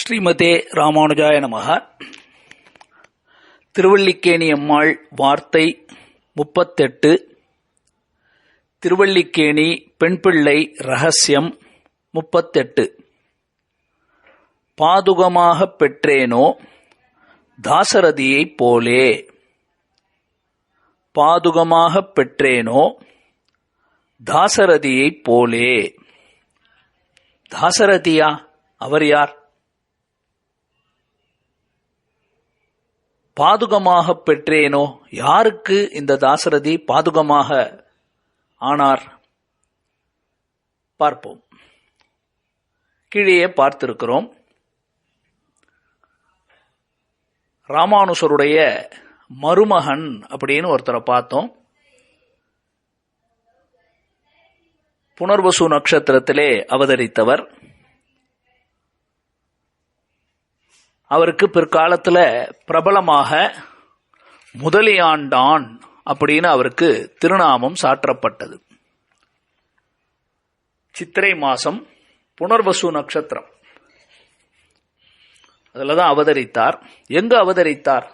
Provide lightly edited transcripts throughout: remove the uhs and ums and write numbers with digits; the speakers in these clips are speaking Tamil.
ஸ்ரீமதே ராமானுஜாய நமஹ. திருவல்லிக்கேணி அம்மாள் வார்த்தை 38. திருவல்லிக்கேணி பெண்பிள்ளை ரகசியம் 38. பாதுகமாகப் பெற்றேனோ தாசரதியைப் போலே. பாதுகமாகப் பெற்றேனோ தாசரதியைப் போலே. தாசரதியா? அவர் யார்? பாதுகமாகப் பெற்றேனோ, யாருக்கு இந்த தாசரதி பாதுகமாக ஆனார்? பார்ப்போம். கீழே பார்த்திருக்கிறோம். ராமானுஜருடைய மருமகன் அப்படின்னு ஒருத்தரை பார்த்தோம். புனர்வசு நட்சத்திரத்திலே அவதரித்தவர். அவருக்கு பிற்காலத்தில் பிரபலமாக முதலியாண்டான் அப்படின்னு அவருக்கு திருநாமம் சாற்றப்பட்டது. சித்திரை மாசம் புனர்வசு நட்சத்திரம் அதில் தான் அவதரித்தார். எங்க அவதரித்தார்?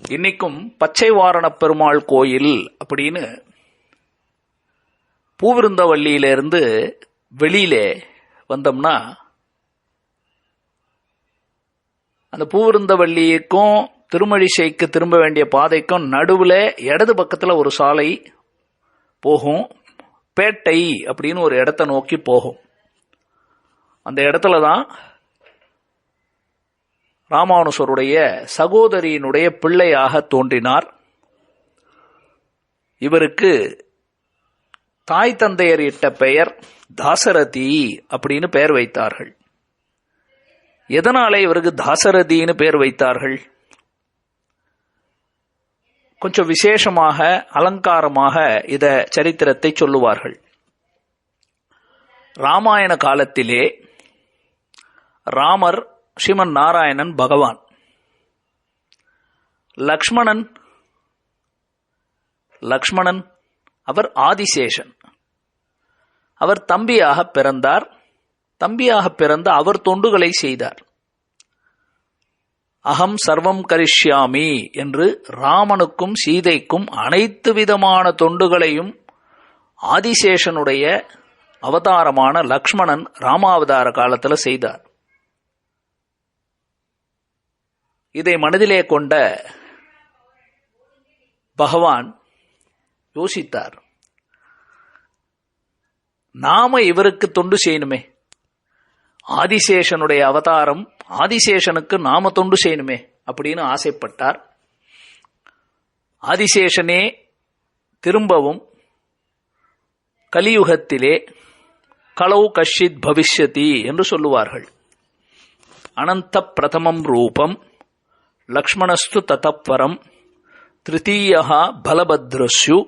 இன்னைக்கும் பச்சை வாரண பெருமாள் கோயில் அப்படின்னு பூவிருந்தவள்ளியிலிருந்து வெளியிலே வந்தோம்னா அந்த பூவிருந்தவள்ளிக்கும் திருமழிசைக்கு திரும்ப வேண்டிய பாதைக்கும் நடுவில் இடது பக்கத்தில் ஒரு சாலை போகும். பேட்டை அப்படின்னு ஒரு இடத்தை நோக்கி போகும். அந்த இடத்துல தான் ராமானுஜருடைய சகோதரியினுடைய பிள்ளையாக தோன்றினார். இவருக்கு தாய் தந்தையர் இட்ட பெயர் தாசரதி அப்படின்னு பெயர் வைத்தார்கள். எதனாலே இவருக்கு தாசரதின்னு பெயர் வைத்தார்கள்? கொஞ்சம் விசேஷமாக அலங்காரமாக இத சரித்திரத்தை சொல்லுவார்கள். ராமாயண காலத்திலே ராமர் ஸ்ரீமன் நாராயணன் பகவான், லக்ஷ்மணன் அவர் ஆதிசேஷன். அவர் தம்பியாக பிறந்தார். தம்பியாக பிறந்த அவர் தொண்டுகளை செய்தார். அகம் சர்வம் கரிஷ்யாமி என்று ராமனுக்கும் சீதைக்கும் அனைத்து விதமான தொண்டுகளையும் ஆதிசேஷனுடைய அவதாரமான லக்ஷ்மணன் ராமாவதார காலத்தில் செய்தார். இதை மனதிலே கொண்ட பகவான் யோசித்தார், நாம இவருக்கு தொண்டு செய்யணுமே. ஆதிசேஷனுடைய அவதாரம், ஆதிசேஷனுக்கு நாம தொண்டு செய்யணுமே அப்படின்னு ஆசைப்பட்டார். ஆதிசேஷனே திரும்பவும் கலியுகத்திலே கலௌ கஷ்சித் பவிஷ்யதி என்று சொல்லுவார்கள். அனந்த பிரதமம் ரூபம் லக்ஷ்மணஸ்து ததப்பரம் திருத்தீயா பலபத்ரஸ்யு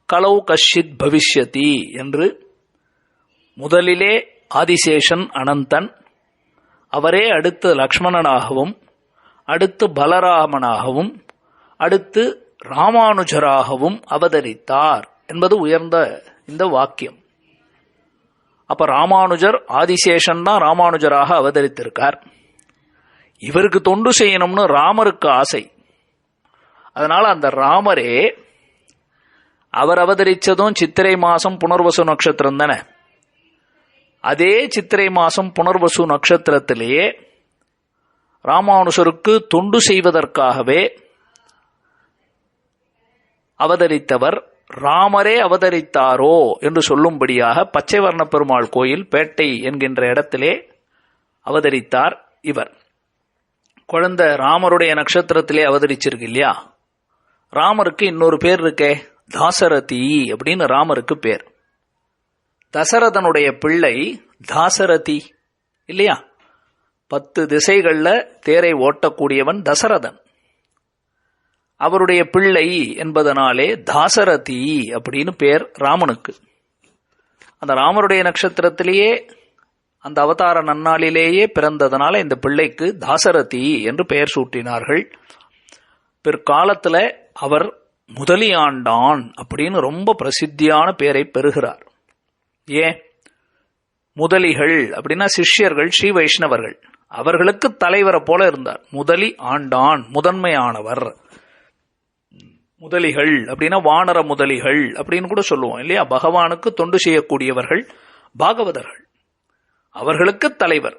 கலௌ கஷ்சித் பவிஷ்யதி என்று முதலிலே ஆதிசேஷன் அனந்தன், அவரே அடுத்து லக்ஷ்மணனாகவும் அடுத்து பலராமனாகவும் அடுத்து ராமானுஜராகவும் அவதரித்தார் என்பது உயர்ந்த இந்த வாக்கியம். அப்ப ராமானுஜர் ஆதிசேஷன் தான் ராமானுஜராக அவதரித்திருக்கார். இவருக்கு தொண்டு செய்யணும்னு ராமருக்கு ஆசை. அதனால அந்த ராமரே, அவர் அவதரிச்சதும் சித்திரை மாசம் புனர்வசு நட்சத்திரம் தானே. அதே சித்திரை மாசம் புனர்வசு நட்சத்திரத்திலேயே ராமானுஜருக்கு தொண்டு செய்வதற்காகவே அவதரித்தவர் ராமரே அவதரித்தாரோ என்று சொல்லும்படியாக பச்சை வர்ண பெருமாள் கோயில் பேட்டை என்கின்ற இடத்திலே அவதரித்தார் இவர். குழந்தை ராமருடைய நட்சத்திரத்திலே அவதரிச்சிருக்கு இல்லையா. ராமருக்கு இன்னொரு பேர் இருக்கே, தாசரதி அப்படின்னு ராமருக்கு பேர். தசரதனுடைய பிள்ளை தாசரதி இல்லையா. 10 திசைகள்ல தேரை ஓட்டக்கூடியவன் தசரதன். அவருடைய பிள்ளை என்பதனாலே தாசரதி அப்படின்னு பேர் ராமனுக்கு. அந்த ராமருடைய நட்சத்திரத்திலேயே அந்த அவதார நன்னாளிலேயே பிறந்ததனால இந்த பிள்ளைக்கு தாசரதி என்று பெயர் சூட்டினார்கள். பிற்காலத்தில் அவர் முதலியாண்டான் அப்படின்னு ரொம்ப பிரசித்தியான பெயரை பெறுகிறார். ஏன்? முதலிகள் அப்படின்னா சிஷ்யர்கள், ஸ்ரீ வைஷ்ணவர்கள். அவர்களுக்கு தலைவரை போல இருந்தார். முதலி ஆண்டான், முதன்மையானவர். முதலிகள் அப்படின்னா வானர முதலிகள் அப்படின்னு கூட சொல்லுவோம் இல்லையா? பகவானுக்கு தொண்டு செய்யக்கூடியவர்கள் பாகவதர்கள், அவர்களுக்கு தலைவர்.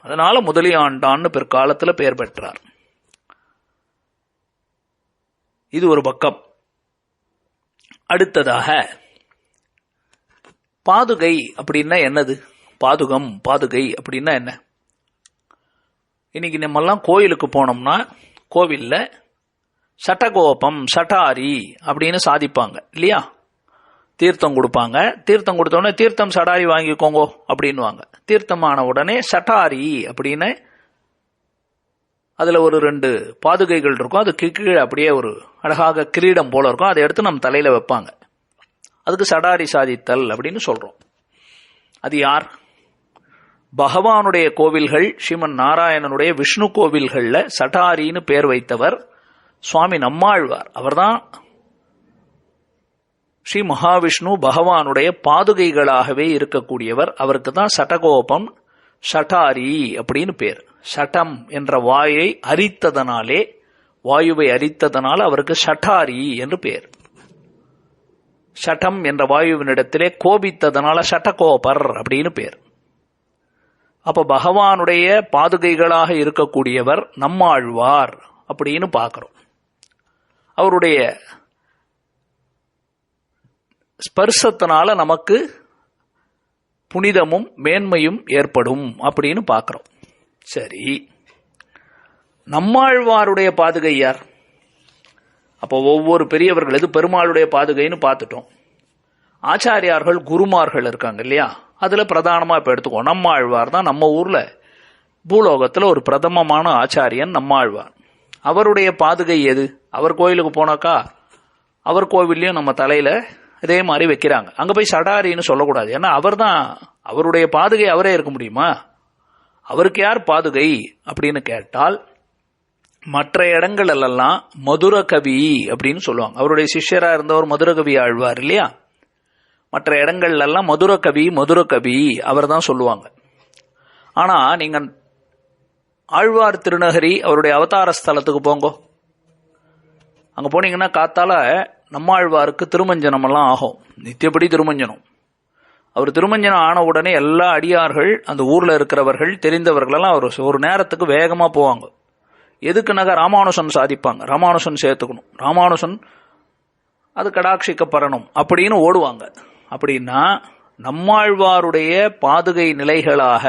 அதனால முதலி ஆண்டான்னு பிற்காலத்தில் பெயர் பெற்றார். இது ஒரு பக்கம். அடுத்ததாக பாதுகை அப்படின்னா என்னது? பாதுகம், பாதுகை அப்படின்னா என்ன? இன்னைக்கு நம்மெல்லாம் கோயிலுக்கு போனோம்னா கோவில்ல சட்டகோபம், சட்டாரி அப்படின்னு சாதிப்பாங்க இல்லையா? தீர்த்தம் கொடுப்பாங்க. தீர்த்தம் கொடுத்தோடனே தீர்த்தம் சடாரி வாங்கிக்கோங்க அப்படின்வாங்க. தீர்த்தமான உடனே சட்டாரி அப்படின்னு அதுல ஒரு 2 பாதுகைகள் இருக்கும். அது கீழே அப்படியே ஒரு அழகாக கிரீடம் போல இருக்கும். அதை எடுத்து நம்ம தலையில வைப்பாங்க. அதுக்கு சடாரி சாதித்தல் அப்படின்னு சொல்றோம். அது யார்? பகவானுடைய கோவில்கள், ஸ்ரீமன் நாராயணனுடைய விஷ்ணு கோவில்கள்ல சட்டாரின்னு பேர் வைத்தவர் சுவாமி நம்மாழ்வார். அவர்தான் ஸ்ரீ மகாவிஷ்ணு பகவானுடைய பாதுகைகளாகவே இருக்கக்கூடியவர். அவருக்கு தான் சட்டகோபம், சட்டாரி அப்படின்னு பேர். சட்டம் என்ற வாயை அரித்ததனாலே, வாயுவை அரித்ததனால அவருக்கு சட்டாரி என்று பேர். சட்டம் என்ற வாயுவினிடத்திலே கோபித்ததனால சட்டகோபர் அப்படின்னு பேர். அப்ப பகவானுடைய பாதுகைகளாக இருக்கக்கூடியவர் நம்மாழ்வார் அப்படின்னு பார்க்கிறோம். அவருடைய ஸ்பர்சத்தினால நமக்கு புனிதமும் மேன்மையும் ஏற்படும் அப்படின்னு பார்க்கிறோம். சரி, நம்மாழ்வாருடைய பாதுகை யார்? அப்போ ஒவ்வொரு பெரியவர்கள், இது பெருமாளுடைய பாதுகைன்னு பார்த்துட்டோம். ஆச்சாரியார்கள், குருமார்கள் இருக்காங்க இல்லையா? அதுல பிரதானமா இப்ப எடுத்துக்கோ. நம்மாழ்வார் தான் நம்ம ஊர்ல பூலோகத்துல ஒரு பிரதமமான ஆச்சாரியன் நம்மாழ்வார். அவருடைய பாதுகை எது? அவர் கோயிலுக்கு போனாக்கா அவர் கோவில்லையும் நம்ம தலையில அதே மாதிரி வைக்கிறாங்க. அங்க போய் சடாரின்னு சொல்லக்கூடாது. ஏன்னா அவர் தான், அவருடைய பாதுகை அவரே இருக்க முடியுமா? அவருக்கு யார் பாதுகை அப்படின்னு கேட்டால், மற்ற இடங்கள் எல்லாம் மதுர கவி அப்படின்னு சொல்லுவாங்க. அவருடைய சிஷ்யரா இருந்தவர் மதுர கவி ஆழ்வார் இல்லையா? மற்ற இடங்கள்ல எல்லாம் மதுர கவி, மதுர கவி அவர் தான் சொல்லுவாங்க. ஆனா நீங்க ஆழ்வார் திருநகரி அவருடைய அவதார ஸ்தலத்துக்கு போங்க. அங்க போனீங்கன்னா காத்தால நம்மாழ்வாருக்கு திருமஞ்சனம் எல்லாம் ஆகும். நித்தியப்படி திருமஞ்சனம். அவர் திருமஞ்சனம் ஆன உடனே எல்லா அடியார்கள், அந்த ஊர்ல இருக்கிறவர்கள், தெரிந்தவர்கள் எல்லாம் அவர் ஒரு நேரத்துக்கு வேகமா போவாங்க. எதுக்குனாக்க ராமானுசன் சாதிப்பாங்க, ராமானுசன் சேர்த்துக்கணும், ராமானுசன் அது கடாட்சிக்கப்படணும் அப்படின்னு ஓடுவாங்க. அப்படின்னா நம்மாழ்வாருடைய பாதுகை நிலைகளாக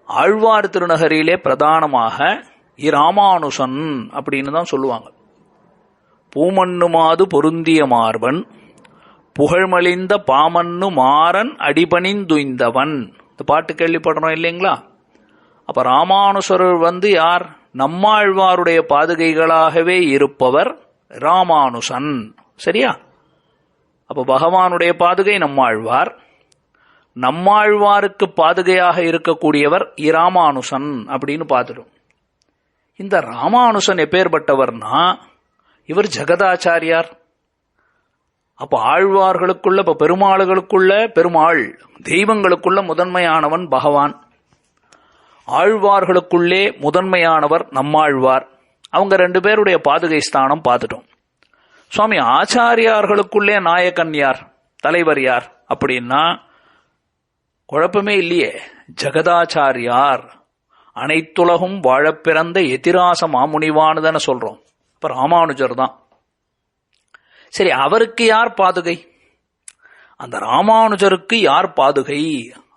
ஆழ்வார் திருநகரிலே பிரதானமாக இராமானுசன் அப்படின்னு தான் சொல்லுவாங்க. பூமண்ணுமாது பொருந்திய மார்பன், புகழ்மலிந்த பாமன்னு மாறன் அடிபணிந்துய்ந்தவன். இந்த பாட்டு கேள்விப்படுறோம் இல்லைங்களா? அப்ப ராமானுசர் யார்? நம்மாழ்வாருடைய பாதுகைகளாகவே இருப்பவர் ராமானுசன். சரியா? அப்ப பகவானுடைய பாதுகை நம்மாழ்வார், நம்மாழ்வாருக்கு பாதுகையாக இருக்கக்கூடியவர் இராமானுசன் அப்படின்னு பார்த்துடும். இந்த ராமானுசன் எப்பேற்பட்டவர்னா, இவர் ஜெகதாச்சாரியார். அப்ப ஆழ்வார்களுக்குள்ள, இப்ப பெருமாளுகளுக்குள்ள பெருமாள், தெய்வங்களுக்குள்ள முதன்மையானவன் பகவான். ஆழ்வார்களுக்குள்ளே முதன்மையானவர் நம்மாழ்வார். அவங்க 2 பேருடைய பாதுகை ஸ்தானம் பார்த்துட்டோம். சுவாமி ஆச்சாரியார்களுக்குள்ளே நாயகன் யார், தலைவர் யார் அப்படின்னா குழப்பமே இல்லையே, ஜெகதாச்சாரியார். அனைத்துலகும் வாழப் பிறந்த எதிராச மாமுனிவானுதான சொல்றோம். இப்ப ராமானுஜர் தான். சரி, அவருக்கு யார் பாதுகை? அந்த ராமானுஜருக்கு யார் பாதுகை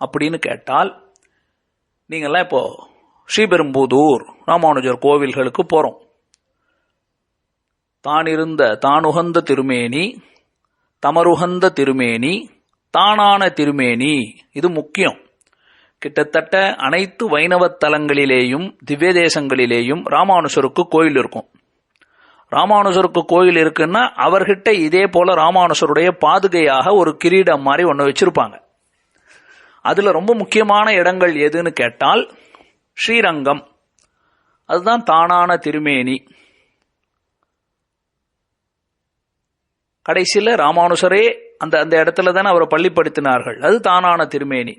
அப்படின்னு கேட்டால், நீங்கெல்லாம் இப்போ ஸ்ரீபெரும்புதூர் ராமானுஜர் கோவில்களுக்கு போறோம். தானுகந்த திருமேனி, தமருகந்த திருமேனி, தானான திருமேனி, இது முக்கியம். கிட்டத்தட்ட அனைத்து வைணவ தலங்களிலேயும் திவ்ய தேசங்களிலேயும் ராமானுஜருக்கு கோயில் இருக்கும். ராமானுஜருக்கு கோயில் இருக்குன்னா அவர்கிட்ட இதே போல ராமானுஜருடைய பாதுகையாக ஒரு கிரீடம் மாதிரி ஒன்று வச்சிருப்பாங்க. அதுல ரொம்ப முக்கியமான இடங்கள் எதுன்னு கேட்டால் ஸ்ரீரங்கம், அதுதான் தானான திருமேனி. கடைசியில் ராமானுஜரே அந்த அந்த இடத்துல தானே அவரை பள்ளிப்படுத்தினார்கள். அது தானான திருமேனி.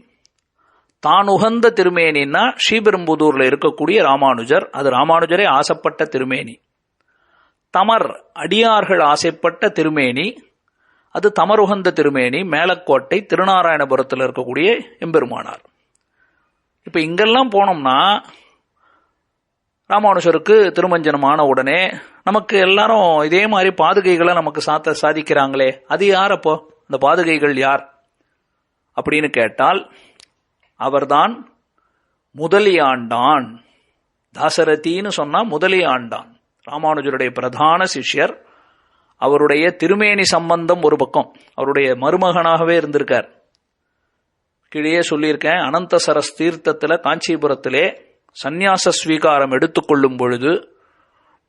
தான் உகந்த திருமேனின்னா ஸ்ரீபெரும்புதூர்ல இருக்கக்கூடிய ராமானுஜர், அது ராமானுஜரே ஆசைப்பட்ட திருமேனி. தமர் அடியார்கள் ஆசைப்பட்ட திருமேனி, அது தமருகந்த திருமேனி, மேலக்கோட்டை திருநாராயணபுரத்தில் இருக்கக்கூடிய எம்பெருமானார். இப்ப இங்கெல்லாம் போனோம்னா ராமானுஜருக்கு திருமஞ்சனமான உடனே நமக்கு எல்லாரும் இதே மாதிரி பாதுகைகளை நமக்கு சாதிக்கிறாங்களே, அது யார்? அப்போ அந்த பாதுகைகள் யார் அப்படின்னு கேட்டால் அவர்தான் முதலியாண்டான். தாசரதின்னு சொன்னா முதலியாண்டான் ராமானுஜருடைய பிரதான சிஷ்யர். அவருடைய திருமேனி சம்பந்தம் ஒரு பக்கம், அவருடைய மருமகனாகவே இருந்திருக்கார். கீழே சொல்லியிருக்கேன், அனந்தசரஸ் தீர்த்தத்தில் காஞ்சிபுரத்திலே சந்நியாச ஸ்வீகாரம் எடுத்துக்கொள்ளும் பொழுது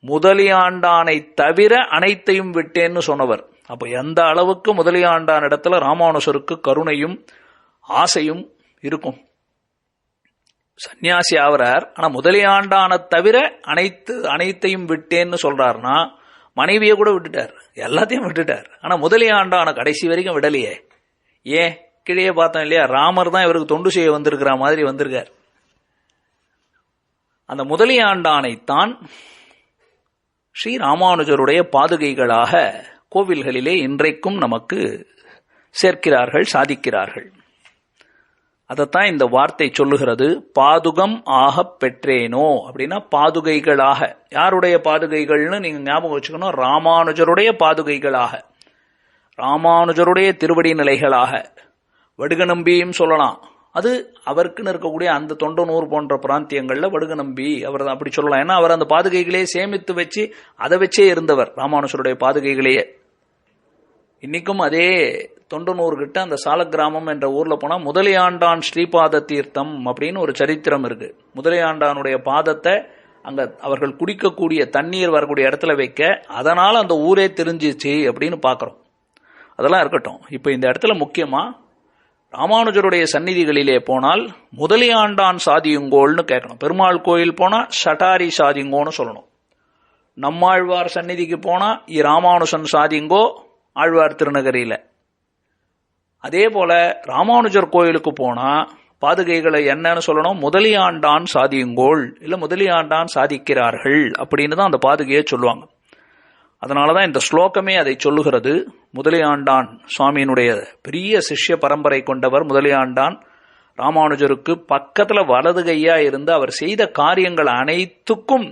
முதலியாண்டானை தவிர அனைத்தையும் விட்டேன்னு சொன்னவர். அப்ப எந்த அளவுக்கு முதலியாண்டான் இடத்துல ராமானுஜருக்கு கருணையும் ஆசையும் இருக்கும். சன்னியாசி ஆகிறார், ஆனா முதலியாண்டானை தவிர அனைத்தையும் விட்டேன்னு சொல்றாருன்னா மனைவியை கூட விட்டுட்டார், எல்லாத்தையும் விட்டுட்டார். ஆனா முதலியாண்டான கடைசி வரைக்கும் விடலையே. ஏன்? கீழே பார்த்தோம் இல்லையா, ராமர் தான் இவருக்கு தொண்டு செய்ய வந்திருக்கிற மாதிரி வந்திருக்கார். அந்த முதலியாண்டானைத்தான் ஸ்ரீ ராமானுஜருடைய பாதுகைகளாக கோவில்களிலே இன்றைக்கும் நமக்கு சேர்க்கிறார்கள், சாதிக்கிறார்கள். அதைத்தான் இந்த வார்த்தை சொல்லுகிறது, பாதுகம் ஆக பெற்றேனோ அப்படின்னா பாதுகைகளாக. யாருடைய பாதுகைகள்னு நீங்க ஞாபகம் வச்சுக்கணும், ராமானுஜருடைய பாதுகைகளாக, ராமானுஜருடைய திருவடி நிலைகளாக. வடுகநம்பியும் சொல்லலாம், அது அவருக்குன்னு இருக்கக்கூடிய அந்த தொண்டனூர் போன்ற பிராந்தியங்கள்ல வடுகநம்பி அவர் அப்படி சொல்லலாம். ஏன்னா அவர் அந்த பாதுகைகளையே சேமித்து வச்சு அதை வச்சே இருந்தவர், ராமானுஜருடைய பாதுகைகளையே. இன்னைக்கும் அதே தொண்டனூர் கிட்ட அந்த சாலக்கிராமம் என்ற ஊர்ல போனா முதலியாண்டான் ஸ்ரீபாத தீர்த்தம் அப்படின்னு ஒரு சரித்திரம் இருக்கு. முதலியாண்டானுடைய பாதத்தை அங்க அவர்கள் குடிக்கக்கூடிய தண்ணீர் வரக்கூடிய இடத்துல வைக்க, அதனால அந்த ஊரே தெரிஞ்சிச்சு அப்படின்னு பாக்குறோம். அதெல்லாம் இருக்கட்டும். இப்ப இந்த இடத்துல முக்கியமா ராமானுஜருடைய சந்நிதிகளிலே போனால் முதலியாண்டான் சாதியுங்கோள்னு கேட்கணும். பெருமாள் கோயில் போனா ஷட்டாரி சாதிங்கோன்னு சொல்லணும். நம்மாழ்வார் சந்நிதிக்கு போனா ராமானுஜன் சாதிங்கோ ஆழ்வார் திருநகரியில. அதே போல ராமானுஜர் கோயிலுக்கு போனா பாதுகைகளை என்னன்னு சொல்லணும், முதலியாண்டான் சாதியுங்கோள், இல்ல முதலியாண்டான் சாதிக்கிறார்கள் அப்படின்னு தான் அந்த பாதுகையை சொல்லுவாங்க. அதனாலதான் இந்த ஸ்லோகமே அதை சொல்லுகிறது. முதலியாண்டான் சுவாமியினுடைய பெரிய சிஷ்ய பரம்பரை கொண்டவர் முதலியாண்டான். ராமானுஜருக்கு பக்கத்துல வலது கையா இருந்து அவர் செய்த காரியங்கள் அனைத்துக்கும்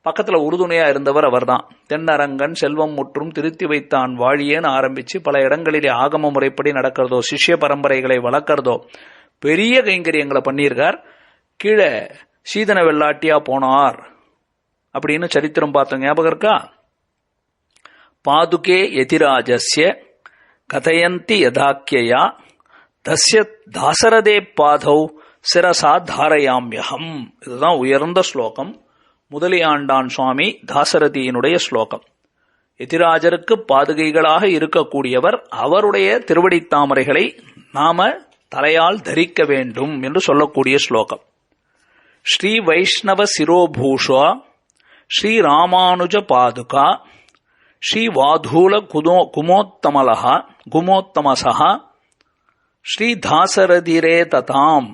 பக்கத்துல உறுதுணையா இருந்தவர் அவர்தான். தென்னரங்கன் செல்வம் முற்றும் திருத்தி வைத்தான் வாழியேன்னு ஆரம்பிச்சு பல இடங்களிலே ஆகம முறைப்படி நடக்கிறதோ, சிஷ்ய பரம்பரைகளை வளர்க்கிறதோ பெரிய கைங்கரியங்களை பண்ணியிருக்கார். கீழே சீதன வெள்ளாட்டியா போனார் அப்படின்னு சரித்திரம் பார்த்தோம், ஞாபகம் இருக்கா? பாதுகே யதிராஜஸ்ய கதயந்தி யதாக்கியா தஸ்ய தாசரதே பாதௌ சிரசா தாரயாம்யகம். இதுதான் உயர்ந்த ஸ்லோகம். முதலியாண்டான் சுவாமி தாசரதியினுடைய ஸ்லோகம். யதிராஜருக்கு பாதுகைகளாக இருக்கக்கூடியவர், அவருடைய திருவடி தாமரைகளை நாம தலையால் தரிக்க வேண்டும் என்று சொல்லக்கூடிய ஸ்லோகம். ஸ்ரீ வைஷ்ணவ சிரோபூஷா ஸ்ரீ ராமானுஜ பாதுகா ஸ்ரீ வாதூல குமோத்தமலஹா குமோத்தமசஹா ஸ்ரீ தாசரதிரே ததாம்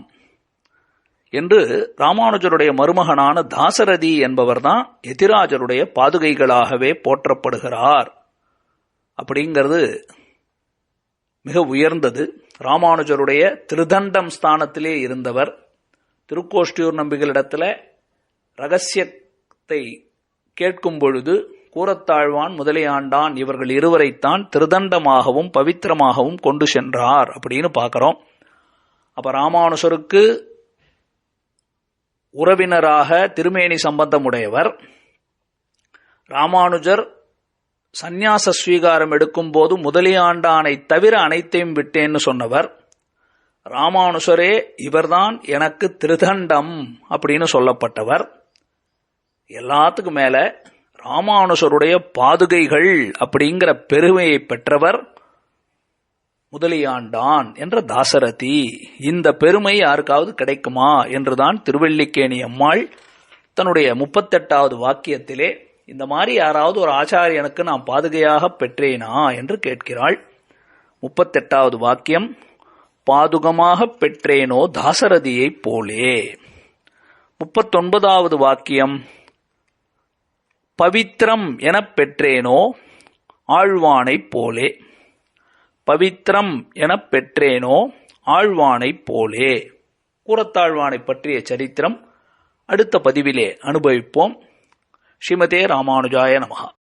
என்று ராமானுஜருடைய மருமகனான தாசரதி என்பவர்தான் யதிராஜருடைய பாதுகைகளாகவே போற்றப்படுகிறார். அப்படிங்கிறது மிக உயர்ந்தது. ராமானுஜருடைய திருதண்டம் ஸ்தானத்திலே இருந்தவர். திருக்கோஷ்டியூர் நம்பிகளிடத்துல ரகசியத்தை கேட்கும் பொழுது கூரத்தாழ்வான் முதலியாண்டான் இவர்கள் இருவரைத்தான் திருதண்டமாகவும் பவித்திரமாகவும் கொண்டு சென்றார் அப்படின்னு பார்க்கிறோம். அப்ப ராமானுஜருக்கு உறவினராக திருமேனி சம்பந்தமுடையவர். ராமானுஜர் சந்நியாச ஸ்வீகாரம் எடுக்கும் போது முதலியாண்டானை தவிர அனைத்தையும் விட்டேன்னு சொன்னவர். ராமானுஜரே இவர்தான் எனக்கு திருதண்டம் அப்படின்னு சொல்லப்பட்டவர். எல்லாத்துக்கும் மேல ராமானுஜருடைய பாதுகைகள் அப்படிங்கிற பெருமையை பெற்றவர் முதலியாண்டான் என்ற தாசரதி. இந்த பெருமை யாருக்காவது கிடைக்குமா என்றுதான் திருவல்லிக்கேணி அம்மாள் தன்னுடைய 38வது வாக்கியத்திலே இந்த மாதிரி யாராவது ஒரு ஆச்சாரியனுக்கு நான் பாதுகையாக பெற்றேனா என்று கேட்கிறாள். 38வது வாக்கியம், பாதுகமாகப் பெற்றேனோ தாசரதியைப் போலே. 39வது வாக்கியம், பவித்ரம் எனப் பெற்றேனோ ஆழ்வானைப் போலே. பவித்ரம் எனப் பெற்றேனோ ஆழ்வானைப் போலே. கூரத்தாழ்வானை பற்றிய சரித்திரம் அடுத்த பதிவிலே அனுபவிப்போம். ஸ்ரீமதே ராமானுஜாய நமஹ.